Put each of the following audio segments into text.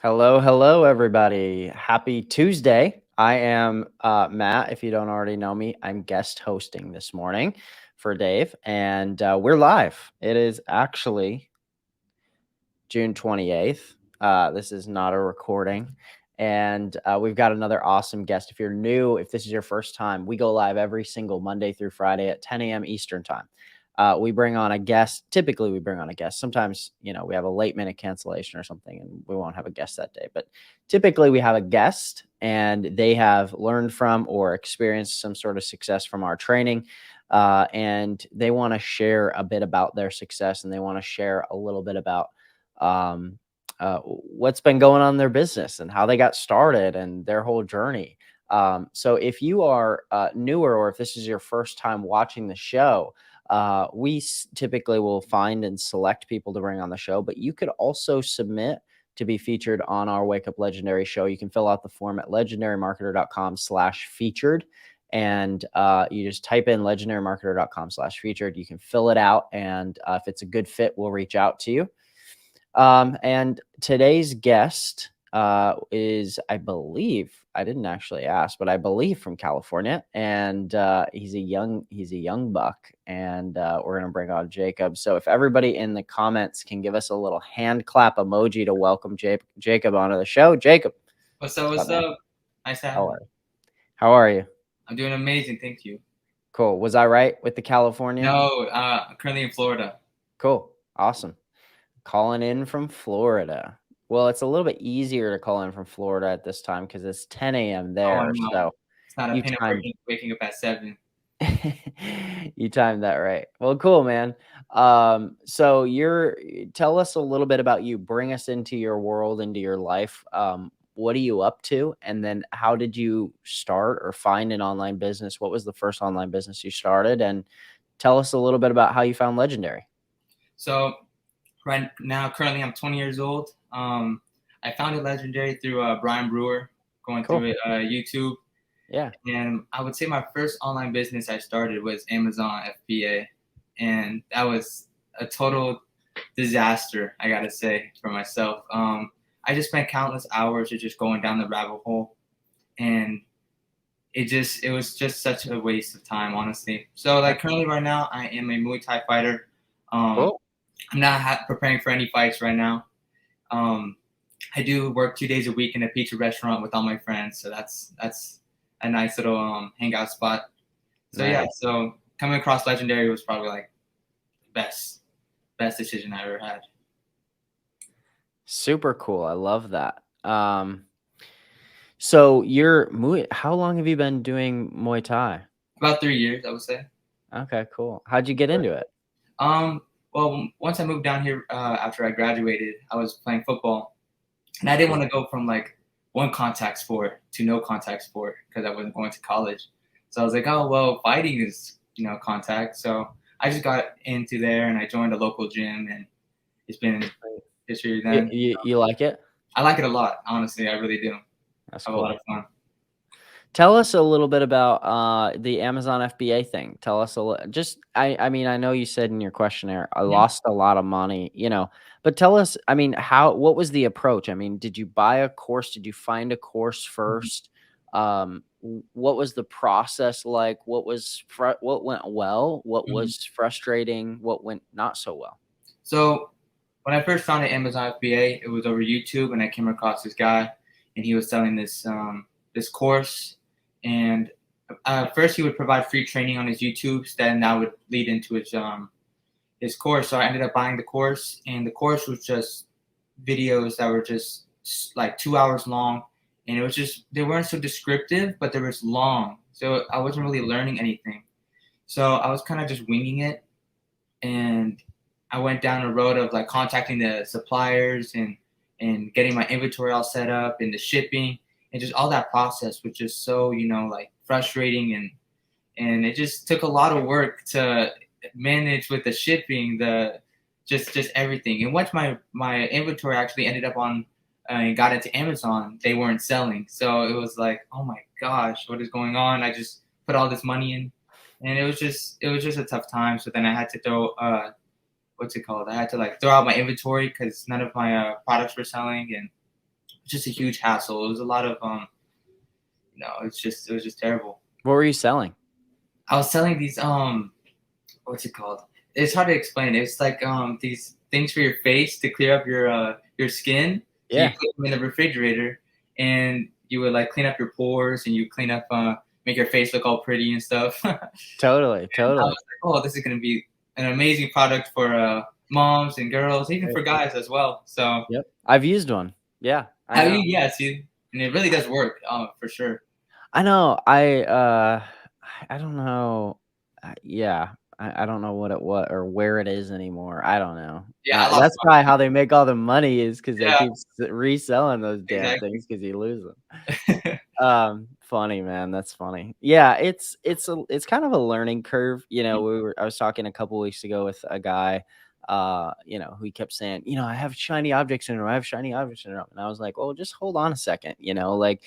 Hello, hello, everybody. Happy Tuesday. I am Matt. If you don't already know me, I'm guest hosting this morning for Dave, and we're live. It is actually June 28th. This is not a recording. And we've got another awesome guest. If you're new, if this is your first time, we go live every single Monday through Friday at 10 a.m. Eastern time. We bring on a guest. Typically, we bring on a guest. Sometimes, we have a late minute cancellation or something, and we won't have a guest that day. But typically, we have a guest, and they have learned from or experienced some sort of success from our training. And they want to share a bit about their success, and they want to share a little bit about um, what's been going on in their business and how they got started and their whole journey. So if you are newer or if this is your first time watching the show, we typically will find and select people to bring on the show, but you could also submit to be featured on our Wake Up Legendary show. You can fill out the form at legendarymarketer.com/featured. And you just type in legendarymarketer.com/featured. You can fill it out. And if it's a good fit, we'll reach out to you. And today's guest is, I believe, I didn't actually ask, but I believe from California, and he's a young buck, and we're gonna bring on Jacob. So if everybody in the comments can give us a little hand clap emoji to welcome Jacob onto the show, Jacob. What's up? What's Man? up? Nice to have How you. are you? How are you? I'm doing amazing, thank you. Cool. Was I right with the California? No, I'm currently in Florida. Cool. Awesome. Calling in from Florida. Well, it's a little bit easier to call in from Florida at this time because it's 10 a.m. Oh, I there. know. So It's not a you pain of timed waking up at 7. you timed that right. Well, cool, man. So tell us a little bit about you. Bring us into your world, into your life. What are you up to? And then how did you start or find an online business? What was the first online business you started? And tell us a little bit about how you found Legendary. So right now, currently, I'm 20 years old. I founded Legendary through Brian Brewer, going Cool. through YouTube. Yeah. And I would say my first online business I started was Amazon FBA. And that was a total disaster, I gotta say, for myself. I just spent countless hours of just going down the rabbit hole. And it was just such a waste of time, honestly. So like currently right now I am a Muay Thai fighter. um Cool. I'm not preparing for any fights right now. um I do work 2 days a week in a pizza restaurant with all my friends, so that's a nice little hangout spot. So yeah, Nice. so coming across Legendary was probably like the best decision I ever had. Super cool. I love that. So how long have you been doing Muay Thai? About 3 years, I would say. Okay, cool. How'd you get into it? um well, once I moved down here, after I graduated, I was playing football. And I didn't want to go from like one contact sport to no contact sport because I wasn't going to college. So I was like, oh, well, fighting is, contact. So I just got into there and I joined a local gym, and it's been history You, then. you, you like it? I like it a lot, honestly. I really do. That's I have a lot cool. of fun. Tell us a little bit about the Amazon FBA thing. Tell us I mean, I know you said in your questionnaire, I Mhm. lost a lot of money, but tell us, I mean, what was the approach? I mean, did you buy a course? Did you find a course Mhm. first? What was the process like? What went well? What Mhm. was frustrating? What went not so well? So when I first found Amazon FBA, it was over YouTube, and I came across this guy, and he was selling this course. And first, he would provide free training on his YouTubes. Then that would lead into his course. So I ended up buying the course, and the course was just videos that were just like 2 hours long, and it was just they weren't so descriptive, but they were long. So I wasn't really learning anything. So I was kind of just winging it, and I went down a road of like contacting the suppliers and getting my inventory all set up and the shipping, and just all that process was just so like frustrating, and it just took a lot of work to manage with the shipping, the just everything. And once my inventory actually ended up on and got into Amazon, they weren't selling. So it was like, oh my gosh, what is going on? I just put all this money in, and it was just a tough time. So then I had to throw what's it called? I had to like throw out my inventory because none of my products were selling, and just a huge hassle. It was a lot of it was just terrible. What were you selling? I was selling these what's it called? It's hard to explain. It's like these things for your face to clear up your skin. So you Yeah, put them in the refrigerator, and you would like clean up your pores, and you clean up make your face look all pretty and stuff. And totally, I totally. was like, oh, this is gonna be an amazing product for moms and girls, even for guys as well. So Yep. I've used one. Yeah, I how you know. yeah, see, and it really does work for sure. I know. I don't know. Yeah, I don't know what or where it is anymore. I don't know. Yeah, I lost That's probably how they make all the money is because they yeah, keep reselling those damn exactly. things because you lose them. Funny, man, that's funny. Yeah, it's kind of a learning curve, I was talking a couple weeks ago with a guy, who he kept saying, "I have shiny object syndrome, I have shiny object syndrome." And I was like, "Well, just hold on a second, like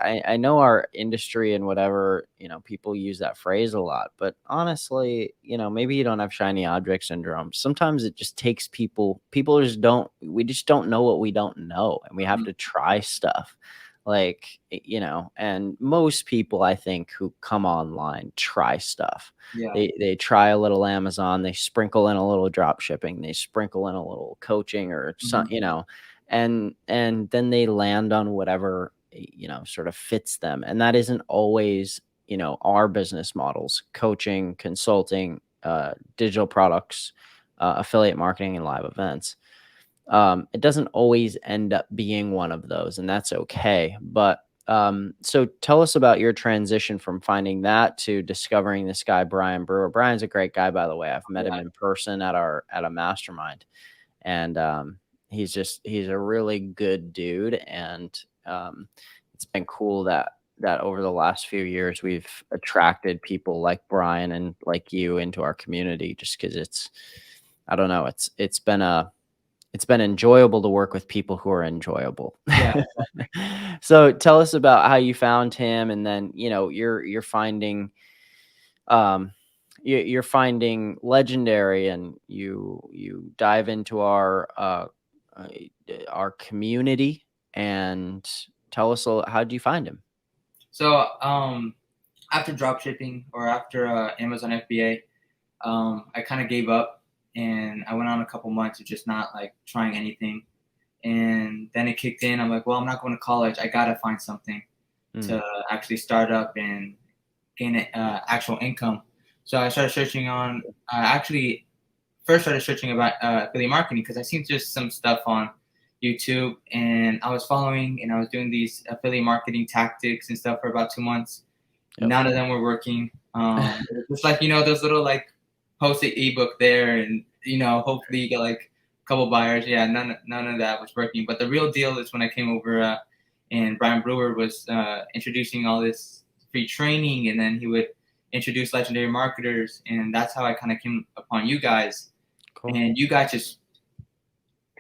I know our industry and whatever, people use that phrase a lot, but honestly, maybe you don't have shiny object syndrome. Sometimes it just takes people we just don't know what we don't know, and we have Mhm. to try stuff. Like, and most people I think who come online try stuff. Yeah. They try a little Amazon, they sprinkle in a little drop shipping, they sprinkle in a little coaching or some, Mhm. and then they land on whatever, sort of fits them. And that isn't always, our business models: coaching, consulting, digital products, affiliate marketing, and live events. It doesn't always end up being one of those, and that's okay. But so tell us about your transition from finding that to discovering this guy, Brian Brewer. Brian's a great guy, by the way. I've met him Yeah. in person at a mastermind, and he's a really good dude. And it's been cool that over the last few years we've attracted people like Brian and like you into our community, just because I don't know, it's been enjoyable to work with people who are enjoyable. Yeah. So tell us about how you found him, and then you're finding um you're finding legendary, and you dive into uh, our community, and tell us how did you find him? So after drop shipping or after Amazon FBA, I kind of gave up and I went on a couple months of just not like trying anything. And then it kicked in. I'm like, well, I'm not going to college. I gotta find something Mm, to actually start up and gain actual income. So I started searching on. Actually, first started searching about affiliate marketing because I seen just some stuff on YouTube, and I was following and I was doing these affiliate marketing tactics and stuff for about 2 months. yep. None of them were working. It's like those little like post-it ebook there, and hopefully you get like a couple buyers. Yeah, none of that was working. But the real deal is when I came over, and Brian Brewer was introducing all this free training, and then he would introduce legendary marketers, and that's how I kind of came upon you guys. Cool. And you guys just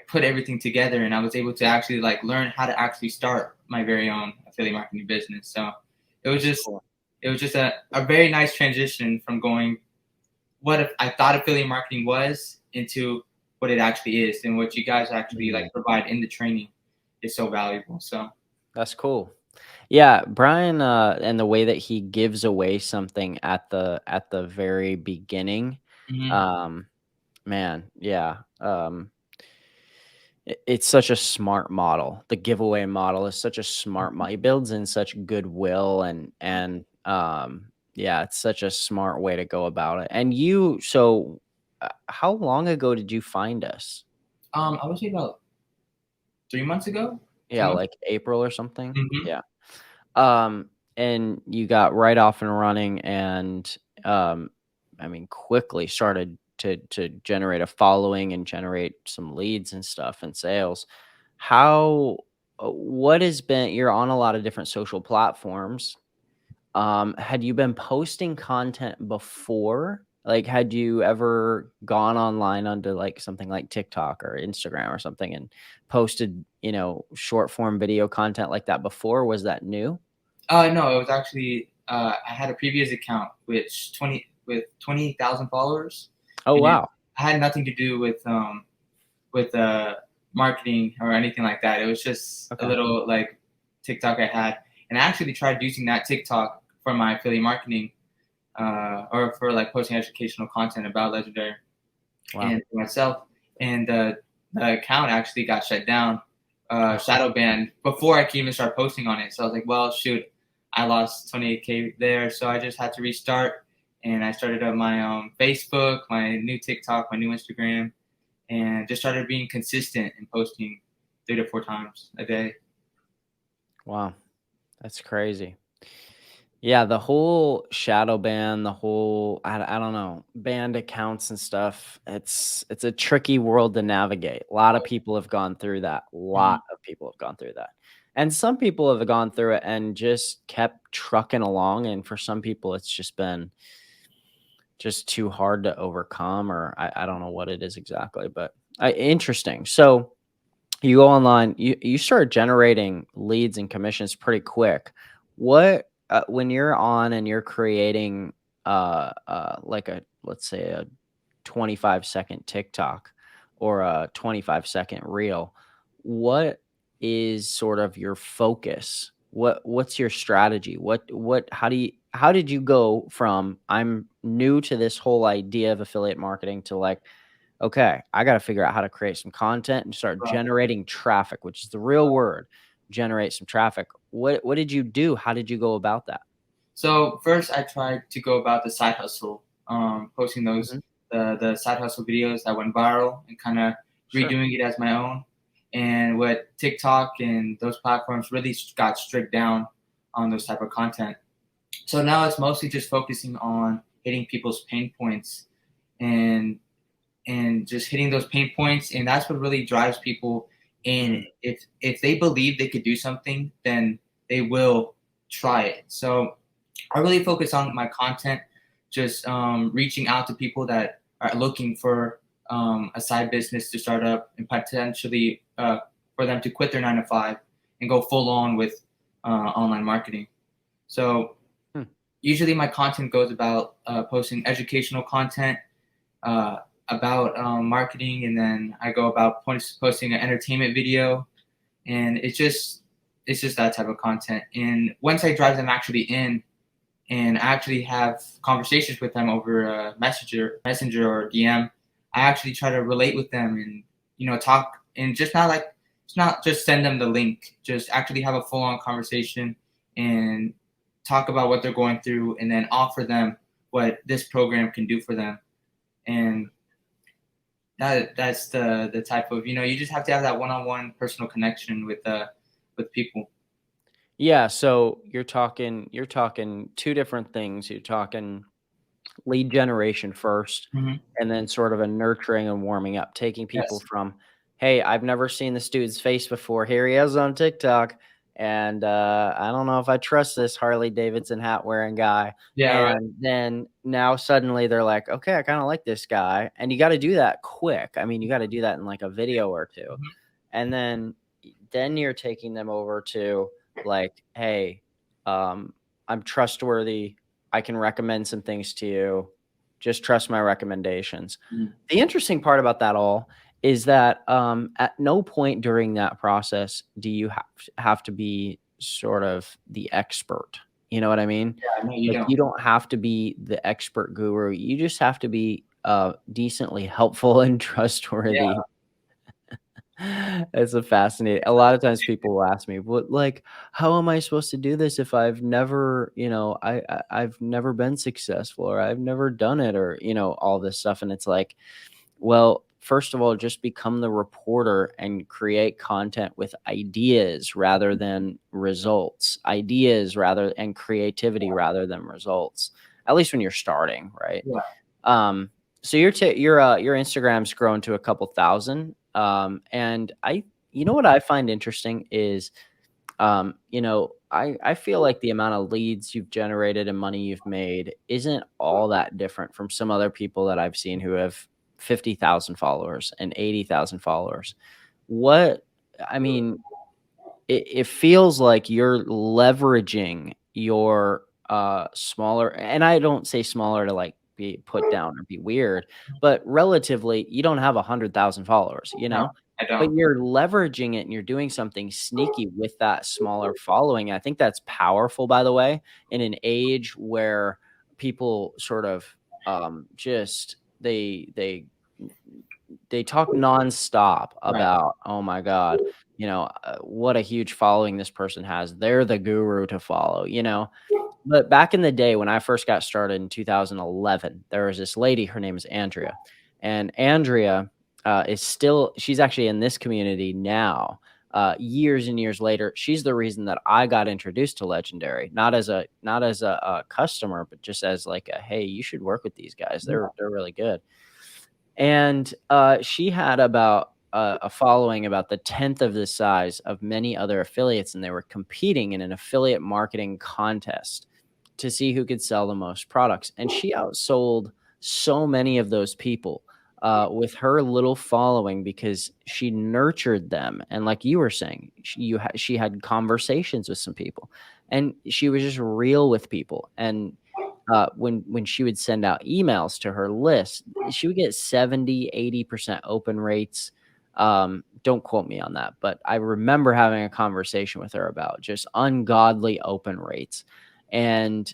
put everything together, and I was able to actually like learn how to actually start my very own affiliate marketing business. So it was That's just cool. it was just a very nice transition from going what if I thought affiliate marketing was into what it actually is, and what you guys actually Mhm. like provide in the training is so valuable. So That's cool. Yeah, Brian, and the way that he gives away something at the very beginning, mhm. um, man, yeah, it's such a smart model. The giveaway model is such a smart model. He builds in such goodwill, and yeah, it's such a smart way to go about it. And how long ago did you find us? I would say about 3 months ago, two Yeah, months. like April or something. Mm-hmm. Yeah. And you got right off and running, and um, I mean, quickly started to generate a following and generate some leads and stuff and sales. How what has been You're on a lot of different social platforms. Had you been posting content before? Like, had you ever gone online onto like something like TikTok or Instagram or something and posted, short form video content like that before? Was that new? No, it was actually I had a previous account which 20,000 followers, Oh, and wow. I had nothing to do with marketing or anything like that. It was just a Okay. little like TikTok I had, and I actually tried using that TikTok for my affiliate marketing, or for like posting educational content about Legendary Wow. and for myself. And the account actually got shut down, shadow banned before I could even start posting on it. So I was like, well, shoot, I lost 28K there, so I just had to restart. And I started up my Facebook, my new TikTok, my new Instagram, and just started being consistent and posting 3 to 4 times a day. Wow. That's crazy. Yeah, the whole shadow ban, the whole I don't know, banned accounts and stuff. It's a tricky world to navigate. A lot of people have gone through that. A Mhm. lot of people have gone through that. And some people have gone through it and just kept trucking along. And for some people, it's just been just too hard to overcome, or I don't know what it is exactly, but interesting. So you go online, you start generating leads and commissions pretty quick. What when you're on and you're creating like a, let's say, a 25-second TikTok or a 25-second reel, what is sort of your focus? What's your strategy? What how did you go from I'm new to this whole idea of affiliate marketing to like, okay, I got to figure out how to create some content and start Right. generating traffic, which is the real word. Generate some traffic. What did you do? How did you go about that? So first, I tried to go about the side hustle, posting those Mhm. the side hustle videos that went viral and kind of Sure. redoing it as my own. And what TikTok and those platforms really got strict down on those type of content. So now it's mostly just focusing on hitting people's pain points and just hitting those pain points, and that's what really drives people in. Mm. If they believe they could do something, then they will try it. So I really focus on my content, just reaching out to people that are looking for a side business to start up and potentially for them to quit their 9 to 5 and go full on with online marketing. So Hmm. usually my content goes about posting educational content, uh, about marketing, and then I go about posting an entertainment video, and it's just that type of content. And once I drive them actually in, and I actually have conversations with them over messenger or DM, I actually try to relate with them and talk, and just not like it's not just send them the link, just actually have a full on conversation and talk about what they're going through, and then offer them what this program can do for them. And that's the type of, you just have to have that one on one personal connection with people. Yeah, so you're talking two different things. You're talking lead generation first, Hmm. and then sort of a nurturing and warming up, taking people Yes. from, "Hey, I've never seen this dude's face before. Here he is on TikTok, and I don't know if I trust this Harley Davidson hat wearing guy." Yeah. Right. And then now suddenly they're like, "Okay, I kind of like this guy." And you got to do that quick. I mean, you got to do that in like a video or two, Mhm. and then you're taking them over to like, "Hey, um, I'm trustworthy. I can recommend some things to you. Just trust my recommendations." Mhm. The interesting part about that all is that at no point during that process do you have to be sort of the expert. You know what I mean? Yeah. No, you Like, don't. you don't have to be the expert guru. You just have to be decently helpful and Yeah. trustworthy. It's a fascinating. A lot of times people will ask me, "What, like, how am I supposed to do this if I've never, I've never been successful, or I've never done it, or all this stuff." And it's like, well, first of all, just become the reporter and create content with ideas rather than results. Ideas rather and creativity rather than results. At least when you're starting, right? Yeah. Um, so your Instagram's grown to a couple thousand. And what I find interesting is, I feel like the amount of leads you've generated and money you've made isn't all that different from some other people that I've seen who have 50,000 followers and 80,000 followers. What I mean, it feels like you're leveraging your smaller, and I don't say smaller to like be put down or be weird, but relatively, you don't have 100,000 followers, No. I but don't. you're leveraging it and you're doing something sneaky with that smaller following. I think that's powerful, by the way, in an age where people sort of just they talk nonstop Right. about, oh my God, what a huge following this person has. They're the guru to follow, But back in the day when I first got started in 2011, there was this lady, her name is Andrea. And Andrea she's actually in this community now. Years and years later, she's the reason that I got introduced to Legendary, not as a customer, but just as like a, hey, you should work with these guys. They're really good. And she had about a following about the 10th of the size of many other affiliates, and they were competing in an affiliate marketing contest to see who could sell the most products. And she outsold so many of those people with her little following because she nurtured them. And like you were saying, she had conversations with some people, and she was just real with people. And when she would send out emails to her list, she would get 70-80% open rates. Don't quote me on that, but I remember having a conversation with her about just ungodly open rates. And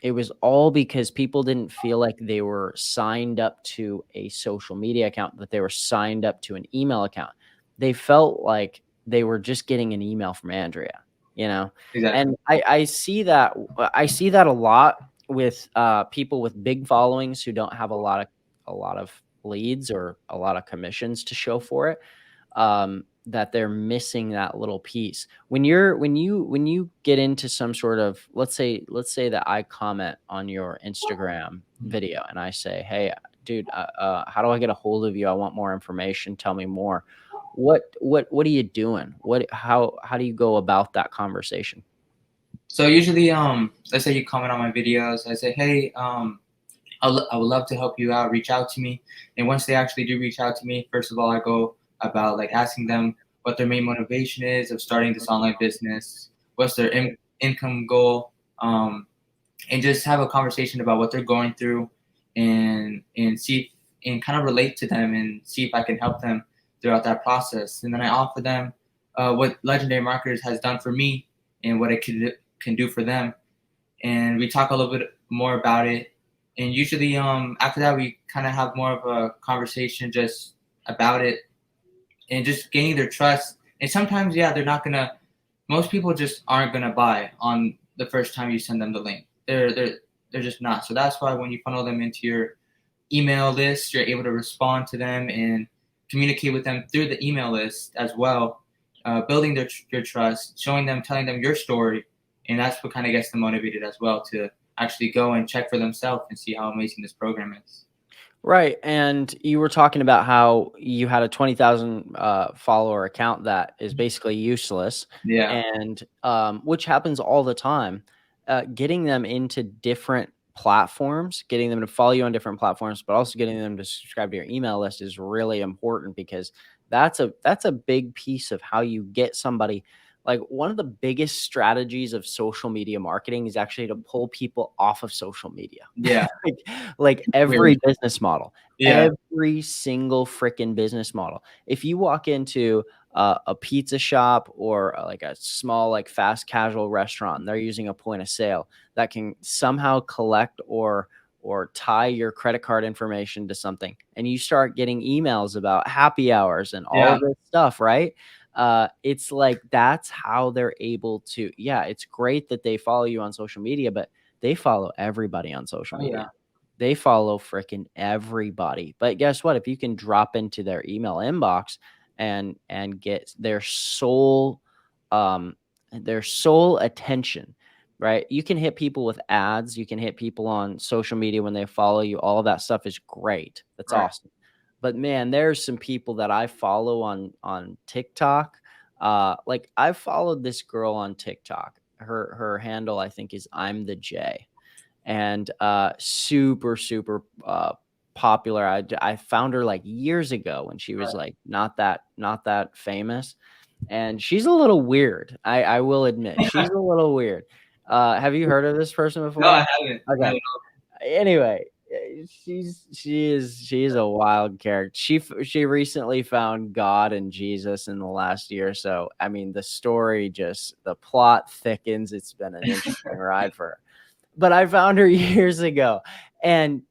it was all because people didn't feel like they were signed up to a social media account, that they were signed up to an email account. They felt like they were just getting an email from Andrea, you know? Exactly. And I see that a lot with people with big followings who don't have a lot of leads or a lot of commissions to show for it. That they're missing that little piece. When you get into some sort of, let's say that I comment on your Instagram video and I say, hey, dude, how do I get a hold of you? I want more information. Tell me more. What are you doing? How do you go about that conversation? So usually, let's say you comment on my videos. I say, hey, I would love to help you out. Reach out to me. And once they actually do reach out to me, first of all, I go about like asking them what their main motivation is of starting this online business. What's their income goal? And just have a conversation about what they're going through, and see and kind of relate to them and see if I can help them throughout that process. And then I offer them what Legendary Marketers has done for me and what it can do for them. And we talk a little bit more about it. And usually, after that, we kind of have more of a conversation just about it and just gaining their trust. And sometimes, yeah, they're not gonna. Most people just aren't gonna buy on the first time you send them the link. They're just not. So that's why when you funnel them into your email list, you're able to respond to them and communicate with them through the email list as well, building their trust, showing them, telling them your story, and that's what kind of gets them motivated as well to actually go and check for themselves and see how amazing this program is. Right, and you were talking about how you had a 20,000 follower account that is basically useless, Yeah, and which happens all the time. Getting them into different platforms, getting them to follow you on different platforms, but also getting them to subscribe to your email list is really important because that's a big piece of how you get somebody. Like one of the biggest strategies of social media marketing is actually to pull people off of social media. yeah, like, like completely. every business model, Yeah, every single freaking business model. If you walk into a pizza shop or like a small, like fast casual restaurant, and they're using a point of sale that can somehow collect or tie your credit card information to something, and you start getting emails about happy hours and all yeah, of this stuff, right? It's like that's how they're able to. Yeah, it's great that they follow you on social media, but they follow everybody on social oh media. yeah, They follow freaking everybody. But guess what? If you can drop into their email inbox and get um their sole attention, right? You can hit people with ads, you can hit people on social media when they follow you. All of that stuff is great. That's right. awesome. But man, there's some people that I follow on TikTok. Like I followed this girl on TikTok. Her handle I think is I'm the J, and super super popular. I found her like years ago when she was like not that famous, and she's a little weird. I will admit she's a little weird. Have you heard of this person No, before? I haven't. Okay. No, Anyway, She's a wild character. She recently found God and Jesus in the last year or so. I mean, the plot thickens. It's been an interesting ride for her. But I found her years ago, and,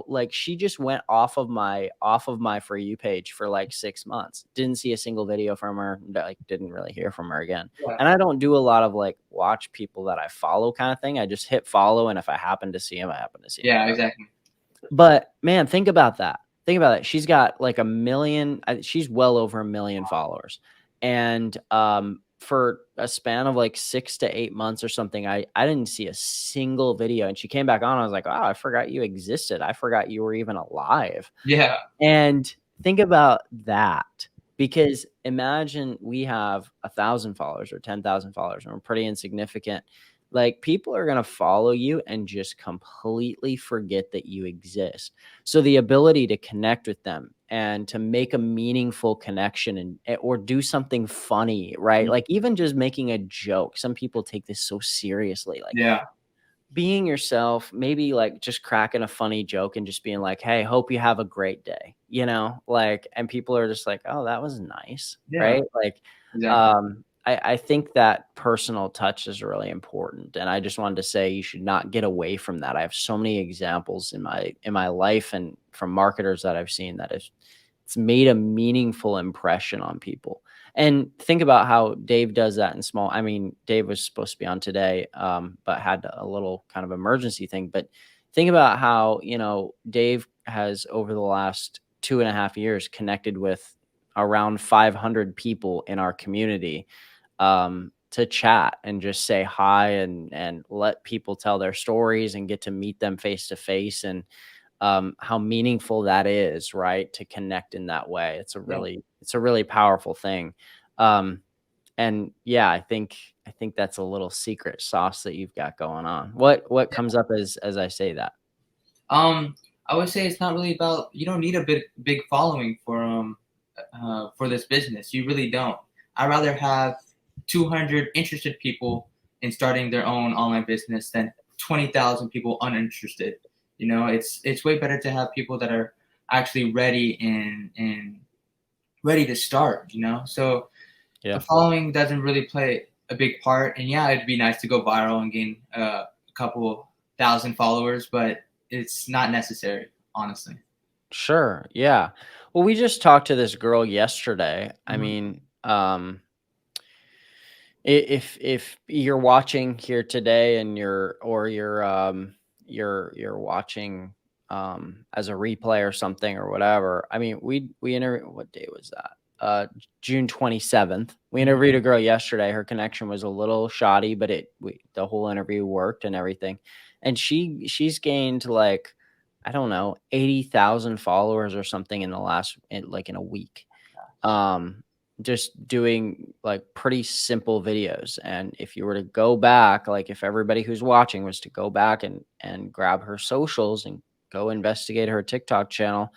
like, she just went off of my For You page for, like, 6 months. Didn't see a single video from her, like, didn't really hear from her again. Yeah, And I don't do a lot of, like, watch people that I follow kinda thing. I just hit follow, and if I happen to see him, I happen to see him. yeah, exactly. But, man, think about that. Think about it. She's got, like, she's well over 1,000,000 followers, and, for a span of, like, 6 to 8 months or something, I didn't see a single video, and she came back on, I was like, "Oh, I forgot you existed. I forgot you were even alive." Yeah, And think about that, because imagine we have 1,000 followers or 10,000 followers, and we're pretty insignificant. Like, people are gonna follow you and just completely forget that you exist. So the ability to connect with them and to make a meaningful connection or do something funny, right? mhm, Like, even just making a joke. Some people take this so seriously, like, yeah, being yourself, maybe, like, just cracking a funny joke and just being like, "Hey, hope you have a great day," Like, and people are just like, "Oh, that was nice," yeah, right? Like, exactly. I think that personal touch is really important, and I just wanted to say you should not get away from that. I have so many examples in my life and from marketers that I've seen that it's made a meaningful impression on people. And think about how Dave does that in small. I mean, Dave was supposed to be on today, but had a little kind of emergency thing. But think about how, Dave has over the last 2.5 years connected with around 500 people in our community, to chat and just say hi and let people tell their stories and get to meet them face to face. And how meaningful that is, right? To connect in that way. Yeah. It's a really powerful thing. Um, and yeah, I think that's a little secret sauce that you've got going on. What comes up as I say that? Um, I would say it's not really about you don't need a big following for this business. You really don't. I'd rather have 200 interested people in starting their own online business than 20,000 people uninterested. It's way better to have people that are actually ready and ready to start. So the Yeah. following doesn't really play a big part. And yeah, it'd be nice to go viral and gain a couple thousand followers, but it's not necessary, honestly. Sure. Yeah. Well, we just talked to this girl yesterday. I Mhm. mean, if you're watching here today and you're watching as a replay or something or whatever. I mean, we interviewed, what day was that? June 27th. We Mhm. interviewed a girl yesterday. Her connection was a little shoddy, but the whole interview worked and everything. And she's gained, like, I don't know, 80,000 followers or something like in a week, um just doing, like, pretty simple videos. And if you were to go back, like, if everybody who's watching was to go back and grab her socials and go investigate her TikTok channel,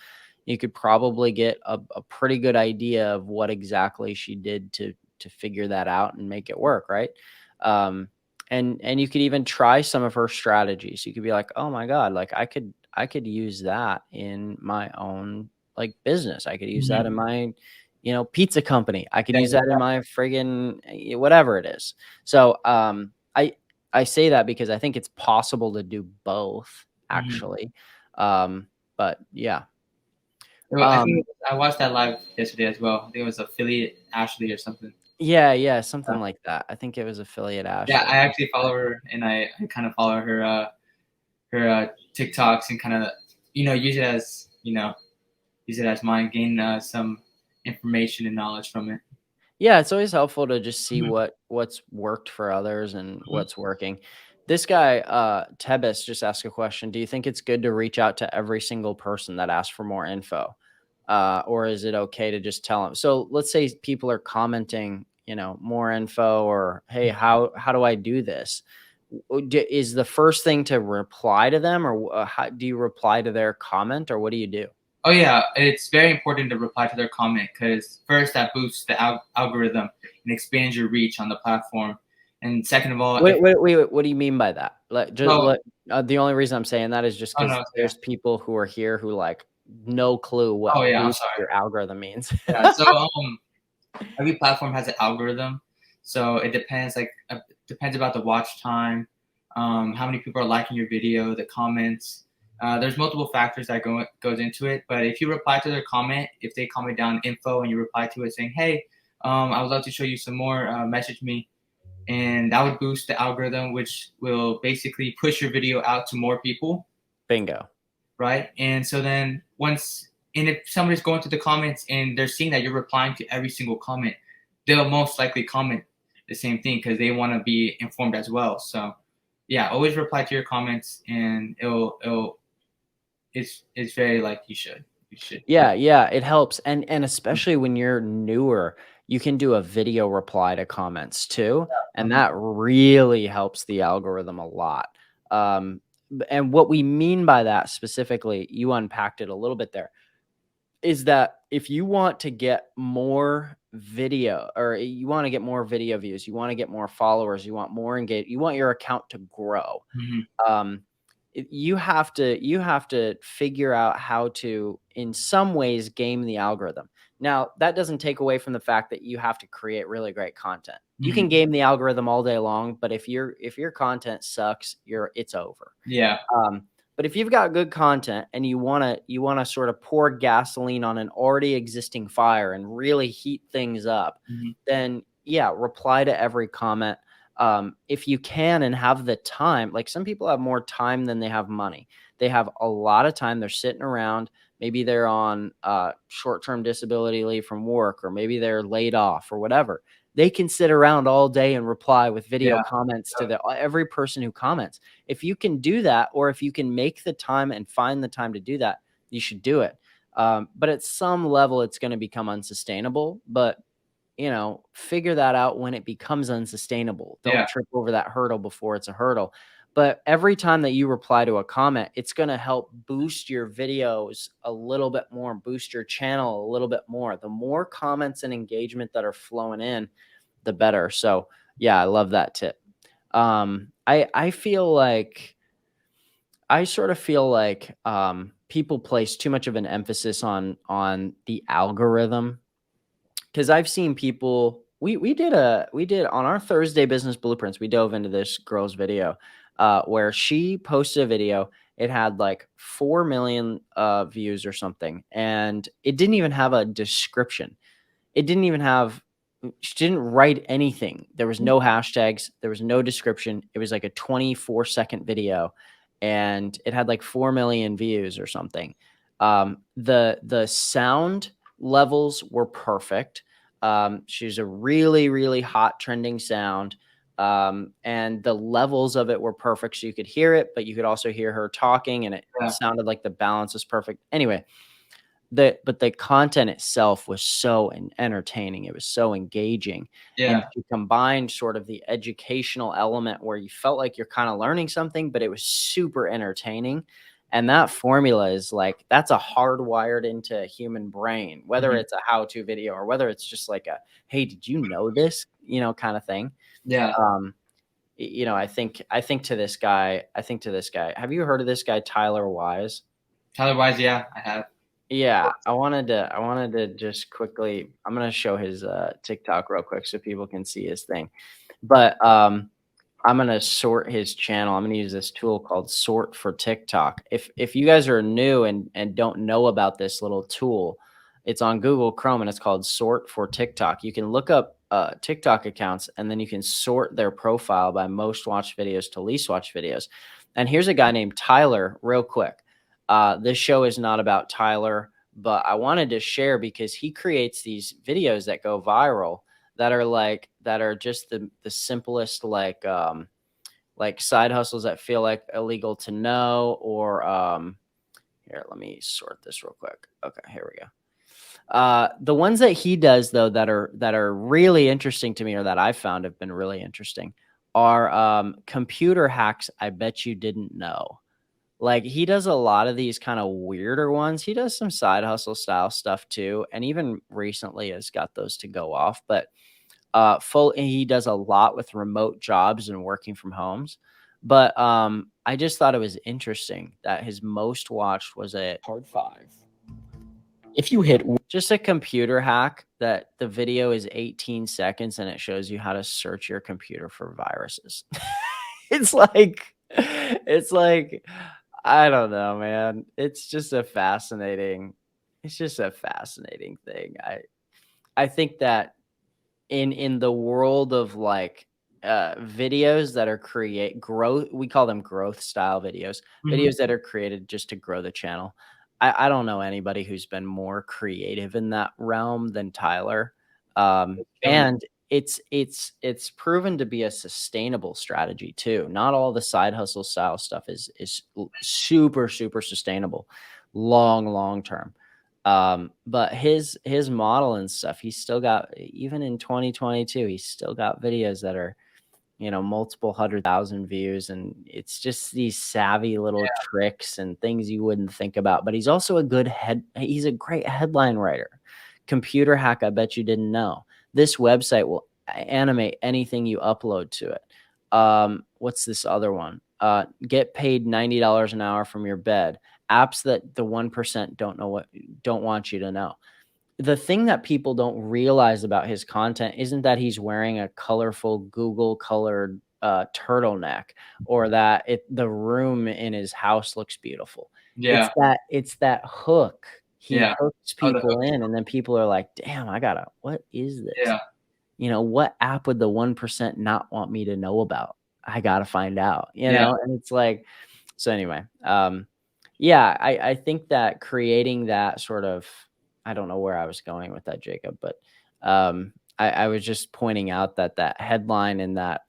you could probably get a pretty good idea of what exactly she did to figure that out and make it work, right? um and you could even try some of her strategies. You could be like, oh my god, like, I could use that in my own, like, business. I could use that Mhm. in my, pizza company. I could Yeah, use that in my friggin' whatever it is. So, I say that because I think it's possible to do both, mhm. actually. But yeah. Well, I Um, think I watched that live yesterday as well. I think it was affiliate Ashley or something. yeah, Uh, something like that. I think it was affiliate yeah, I Ashley. actually follow her, and I kind of follow her TikToks and kind of use it as mine, gain some information and knowledge from it. Yeah, it's always helpful to just see Mhm, what's worked for others and mhm. what's working. This guy, Tebis, just asked a question. Do you think it's good to reach out to every single person that asks for more info? Or is it okay to just tell them? So let's say people are commenting, more info, or, hey, how do I do this? Is the first thing to reply to them, or how do you reply to their comment, or what do you do? Oh yeah, it's very important to reply to their comment because first that boosts the algorithm and expands your reach on the platform. And second of all, if Wait, what do you mean by that? Like, just so, let the only reason I'm saying that is just oh because no, yeah, there's people who are here who, like, no clue oh what yeah, I'm boost sorry. your algorithm means. Yeah, so every platform has an algorithm, so it depends. Like, depends about the watch time, how many people are liking your video, the comments. There's multiple factors that goes into it. But if you reply to their comment, if they comment down info and you reply to it saying, "Hey, I would love to show you some more. Message me," and that would boost the algorithm, which will basically push your video out to more people, Bingo. right? And so then if somebody's going to the comments and they're seeing that you're replying to every single comment, they'll most likely comment the same thing because they want to be informed as well. So yeah, always reply to your comments, and it's very like you should. Yeah, it helps, and especially when you're newer, you can do a video reply to comments too, and Mhm. that really helps the algorithm a lot. And what we mean by that specifically, you unpacked it a little bit there, is that if you want to get more video, or you want to get more video views, you want to get more followers, you want more engage, you want your account to grow, Mhm. um, you have to figure out how to, in some ways, game the algorithm. Now, that doesn't take away from the fact that you have to create really great content. You can Mhm. game the algorithm all day long, but if your content sucks, it's over. Yeah. Um, but if you've got good content and you wanna sort of pour gasoline on an already existing fire and really heat things up, Mhm. then yeah, reply to every comment. If you can and have the time, like, some people have more time than they have money. They have a lot of time. They're sitting around. Maybe they're on short-term disability leave from work, or maybe they're laid off or whatever. They can sit around all day and reply with video Yeah. comments to every person who comments. If you can do that, or if you can make the time and find the time to do that, you should do it. But at some level, it's going to become unsustainable. But figure that out when it becomes unsustainable. Don't Yeah. trip over that hurdle before it's a hurdle. But every time that you reply to a comment, it's going to help boost your videos a little bit more, boost your channel a little bit more. The more comments and engagement that are flowing in, the better. So yeah, I love that tip. I feel like I sort of feel like people place too much of an emphasis on the algorithm, because I've seen people. We did on our Thursday business blueprints. We dove into this girl's video, where she posted a video. It had like 4 million views or something, and it didn't even have a description. It didn't even have She didn't write anything. There was no hashtags, there was no description. It was like a 24-second video, and it had like 4 million views or something. The sound levels were perfect. She's a really, really hot trending sound. And the levels of it were perfect. So you could hear it, but you could also hear her talking, and it Yeah. sounded like the balance was perfect. Anyway, but the content itself was so entertaining. It was so engaging, and Yeah. she combined sort of the educational element where you felt like you're kind of learning something, but it was super entertaining. And that formula is like, that's a hardwired into a human brain, whether Mhm. it's a how-to video or whether it's just like a, hey, did you know this, kind of thing. Yeah. um I think to this guy, have you heard of this guy, Tyler Wise? Tyler Wise, yeah, I have. Yeah, I wanted to just quickly, I'm gonna show his TikTok real quick so people can see his thing. But I'm gonna sort his channel. I'm gonna use this tool called Sort for TikTok. If you guys are new and don't know about this little tool, it's on Google Chrome and it's called Sort for TikTok. You can look up TikTok accounts, and then you can sort their profile by most watched videos to least watched videos. And here's a guy named Tyler, real quick. This show is not about Tyler, but I wanted to share because he creates these videos that go viral, that are just the simplest, like side hustles that feel like illegal to know, or here, let me sort this real quick. Okay, here we go. The ones that he does, though, that are really interesting to me, or that I found have been really interesting, are computer hacks I bet you didn't know. Like, he does a lot of these kind of weirder ones. He does some side hustle style stuff too, and even recently has got those to go off. But He does a lot with remote jobs and working from homes. But I just thought it was interesting that his most watched was a Part 5. If you hit just a computer hack that the video is 18 seconds and it shows you how to search your computer for viruses. it's like I don't know, man. It's just a fascinating thing. I think that in the world of like videos that are we call them growth style videos, videos that are created just to grow the channel. I don't know anybody who's been more creative in that realm than Tyler. And it's proven to be a sustainable strategy too. Not all the side hustle style stuff is super sustainable long term. But his model and stuff, he's still got, even in 2022, he's still got videos that are, multiple 100,000 views, and it's just these savvy little tricks and things you wouldn't think about. But he's also he's a great headline writer. Computer hack, I bet you didn't know. This website will animate anything you upload to it. What's this other one? Get paid $90 an hour from your bed. Apps that the 1% don't want you to know. The thing that people don't realize about his content isn't that he's wearing a colorful Google colored turtleneck, or that the room in his house looks beautiful. Yeah. It's that hook. He Yeah. hooks people in, and then people are like, damn, what is this? Yeah. What app would the 1% not want me to know about? I gotta find out, and it's like, so anyway, I think that creating that sort of, I don't know where I was going with that, Jacob, but I was just pointing out that headline and that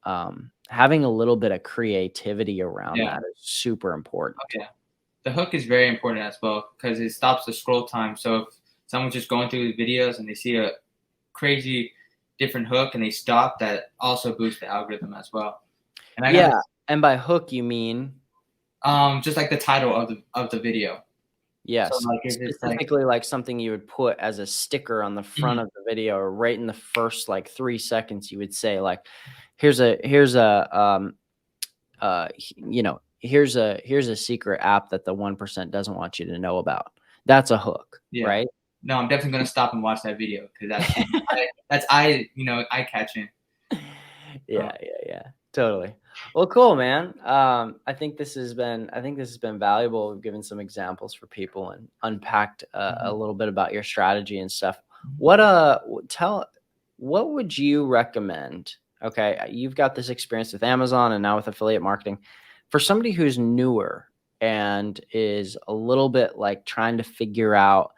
having a little bit of creativity around that is super important. Okay. The hook is very important as well because it stops the scroll time. So if someone's just going through the videos and they see a crazy different hook and they stop, that also boosts the algorithm as well. And and by hook you mean just like the title of the video. Yes. So like, specifically like something you would put as a sticker on the front of the video, or right in the first like 3 seconds, you would say like, here's a secret app that the 1% doesn't want you to know about. That's a hook, right? No, I'm definitely going to stop and watch that video because that's eye catching. Yeah. Totally. Well, cool, man. I think this has been valuable. We've given some examples for people and unpacked a little bit about your strategy and stuff. What would you recommend? Okay, you've got this experience with Amazon and now with affiliate marketing. For somebody who's newer and is a little bit like trying to figure out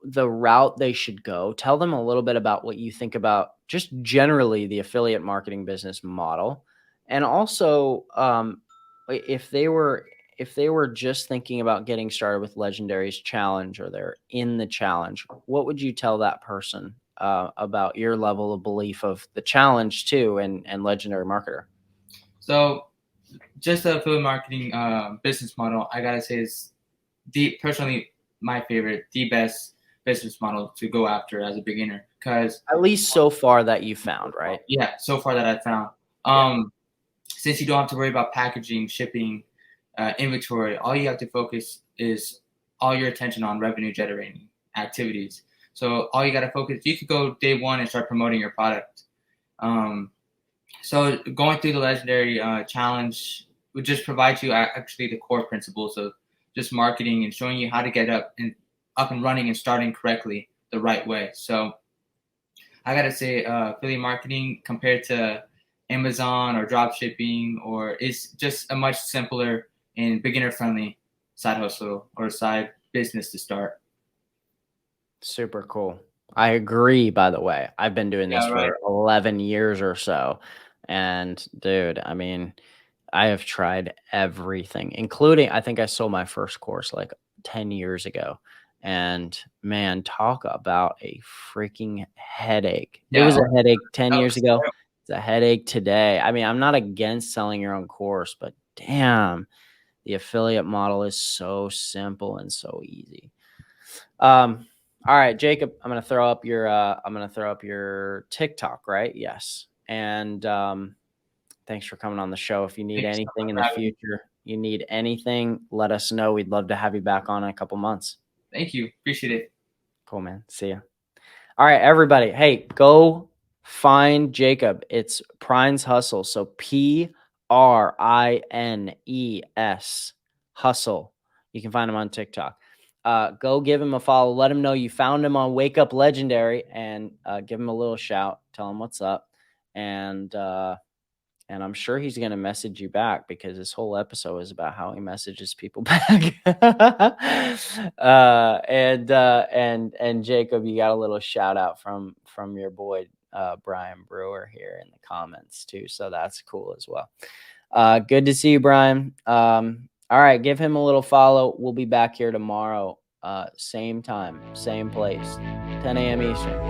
the route they should go, tell them a little bit about what you think about just generally the affiliate marketing business model. And also, if they were just thinking about getting started with Legendary's challenge, or they're in the challenge, what would you tell that person about your level of belief of the challenge too, and Legendary Marketer? So just the affiliate marketing business model, I gotta say, is personally my favorite, the best business model to go after as a beginner, because at least so far that you found, right? Yeah, so far that I found. Since you don't have to worry about packaging, shipping, inventory, all you have to focus is all your attention on revenue generating activities. So all you got to focus, you could go day one and start promoting your product. So going through the Legendary challenge would just provide you actually the core principles of just marketing and showing you how to get up and running and starting correctly the right way. So I gotta say, affiliate marketing compared to Amazon or drop shipping is just a much simpler and beginner friendly side hustle or side business to start. Super cool. I agree, by the way. I've been doing this for 11 years or so. And dude, I mean, I have tried everything, including, I think I sold my first course like 10 years ago. And man, talk about a freaking headache. It was a headache 10 years ago. It's a headache today. I mean, I'm not against selling your own course, but damn, the affiliate model is so simple and so easy. All right, Jacob, I'm gonna throw up your TikTok, right? Yes. And thanks for coming on the show. If you need Thanks so anything much in for the having me. future, you need anything, let us know. We'd love to have you back on in a couple months. Thank you. Appreciate it. Cool, man. See ya. All right, everybody. Hey, go find Jacob. It's Prines Hustle. So PRINES Hustle. You can find him on TikTok. Go give him a follow. Let him know you found him on Wake Up Legendary, and give him a little shout. Tell him what's up, and I'm sure he's gonna message you back because this whole episode is about how he messages people back. And Jacob, you got a little shout out from your boy Brian Brewer here in the comments too, so that's cool as well. Good to see you, Brian. All right, give him a little follow. We'll be back here tomorrow, same time, same place, 10 a.m. Eastern.